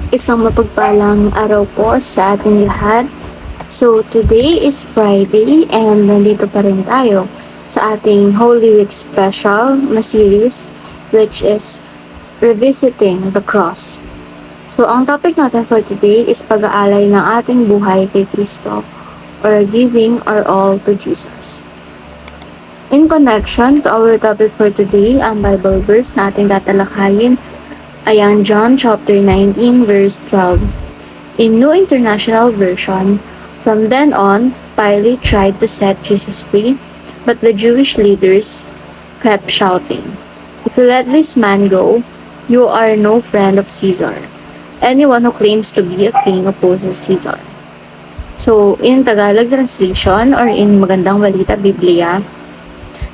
Isang mapagpalang araw po sa ating lahat. So, today is Friday and nandito pa rin tayo sa ating Holy Week special na series which is Revisiting the Cross. So, ang topic natin for today is pag-aalay ng ating buhay kay Kristo or giving our all to Jesus. In connection to our topic for today, ang Bible verse na ating tatalakayin ay ang John chapter 19 verse 12. In New International Version, from then on, Pilate tried to set Jesus free, but the Jewish leaders kept shouting, "If you let this man go, you are no friend of Caesar. Anyone who claims to be a king opposes Caesar." So, in Tagalog translation or in Magandang Balita Biblia,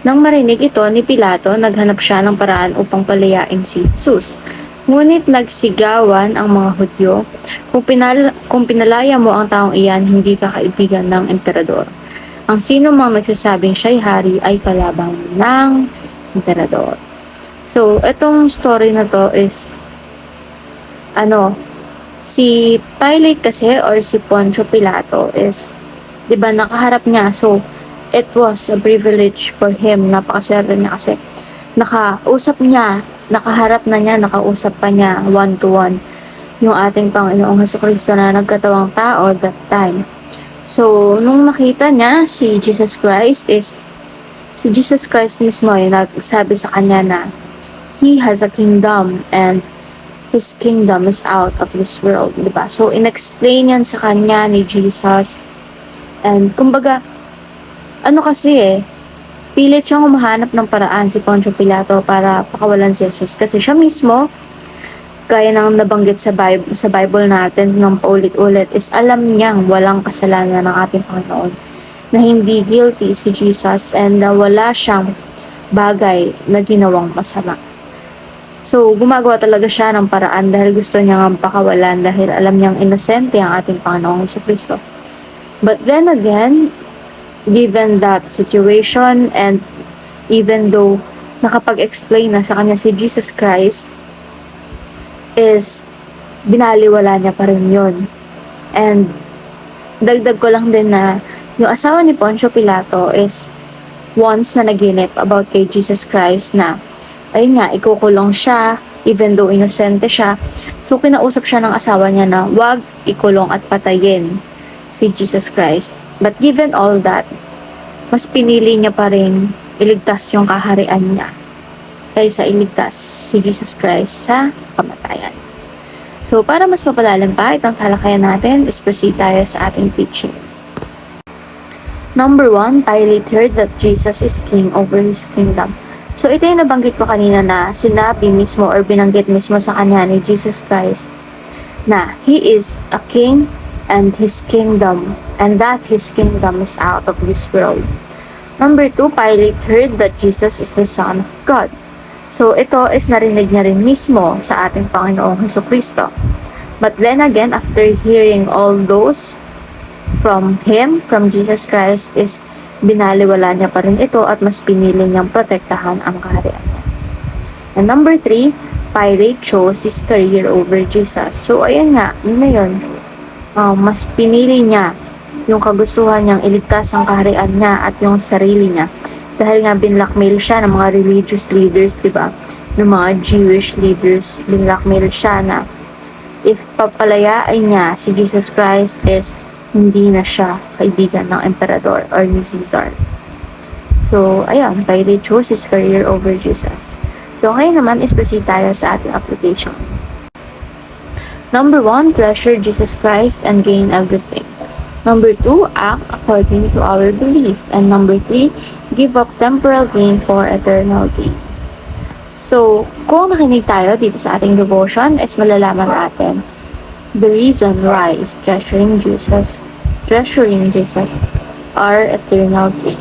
nang marinig ito ni Pilato, naghanap siya ng paraan upang palayain si Jesus. Ngunit nagsigawan ang mga Hudyo, kung pinalaya mo ang taong iyan, hindi ka kaibigan ng emperador. Ang sino mang nagsasabing siya'y hari ay kalabang ng emperador. So, itong story na to is, si Pilate kasi or si Poncio Pilato is, di ba, nakaharap niya. So, it was a privilege for him. Napakaswerte niya kasi nakaharap na niya, nakausap pa niya one-to-one yung ating Panginoong Jesucristo na nagkatawang tao that time. So, nung nakita niya si Jesus Christ mismo ay nagsabi sa kanya na He has a kingdom and His kingdom is out of this world, diba? So, in-explain yan sa kanya ni Jesus. And, kumbaga, pilit siyang humahanap ng paraan si Poncio Pilato para pakawalan si Jesus. Kasi siya mismo, gaya ng nabanggit sa Bible natin ng paulit-ulit, is alam niyang walang kasalanan ng ating Panginoon. Na hindi guilty si Jesus and na wala siyang bagay na ginawang masama. So, gumagawa talaga siya ng paraan dahil gusto niyang pakawalan dahil alam niyang inosente ang ating Panginoong Jesucristo. But then again, given that situation and even though nakapag-explain na sa kanya si Jesus Christ, is binaliwala niya pa rin yun. And dagdag ko lang din na yung asawa ni Poncio Pilato is once na naginip about kay Jesus Christ na ayun nga, ikukulong siya even though inosente siya. So kinausap siya ng asawa niya na wag ikulong at patayin si Jesus Christ. But given all that, mas pinili niya pa rin iligtas yung kaharian niya kaysa iligtas si Jesus Christ sa kamatayan. So, para mas mapalalim pa itong talakayan natin, is proceed tayo sa ating teaching. Number 1, Pilate heard that Jesus is king over his kingdom. So, ito yung nabanggit ko kanina na sinabi mismo or binanggit mismo sa kanya ni Jesus Christ na He is a king and His kingdom, and that His kingdom is out of this world. Number 2, Pilate heard that Jesus is the Son of God. So, ito is narinig niya rin mismo sa ating Panginoong Jesucristo. But then again, after hearing all those from Jesus Christ, is binaliwala niya pa rin ito at mas pinili niyang protektahan ang kaharian niya. And number 3, Pilate chose his career over Jesus. So, ayan nga, yun na yun. Mas pinili niya yung kagustuhan niyang iligtas ang kaharian niya at yung sarili niya. Dahil nga binlockmail siya ng mga religious leaders, diba? Ng mga Jewish leaders, binlockmail siya na if papalayain niya si Jesus Christ is hindi na siya kaibigan ng emperador or ni Caesar. So, ayun, Pilate chose his career over Jesus. So, ngayon naman is proceed tayo sa ating application. Number 1, treasure Jesus Christ and gain everything. Number 2, act according to our belief. And number 3, give up temporal gain for eternal gain. So, kung nakinig tayo dito sa ating devotion, is malalaman natin the reason why is treasuring Jesus, our eternal gain.